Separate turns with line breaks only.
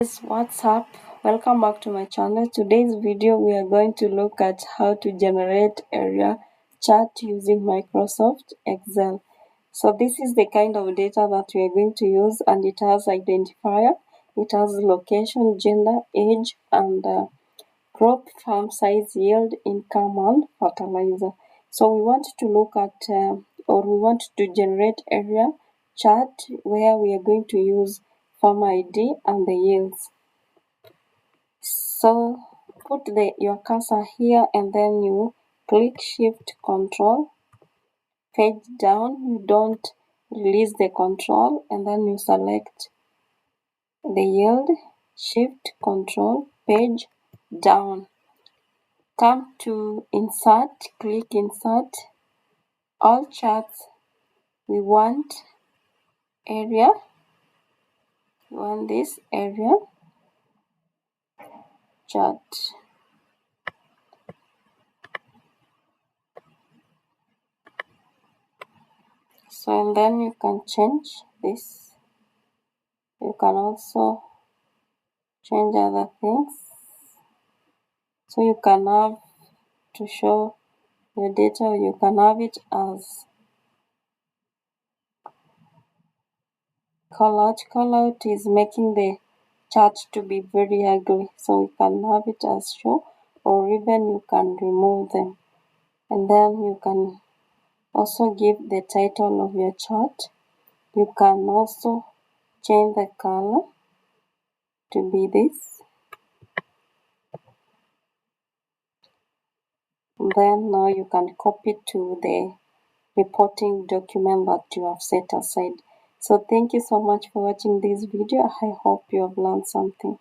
Guys, what's up? Welcome back to my channel. Today's video we are going to look at how to generate area chart using Microsoft Excel. So this is the kind of data that we are going to use, and it has identifier, it has location, gender, age, and crop, farm size, yield, income, and fertilizer. So we want to look at or we want to generate area chart where we are going to use farm ID and the yields. So put your cursor here and then you click Shift Control, page down. You don't release the control, and then you select the yield, Shift Control, page down. Come to Insert, click Insert, All Charts. We want area, we want this area chart. So and then you can change this. You can also change other things. So you can have to show your data, you can have it as call out. Call out is making the chart to be very ugly. So you can have it as show, or even you can remove them. And then you can also give the title of your chart. You can also change the color to be this. And then now you can copy to the reporting document that you have set aside. So thank you so much for watching this video. I hope you have learned something.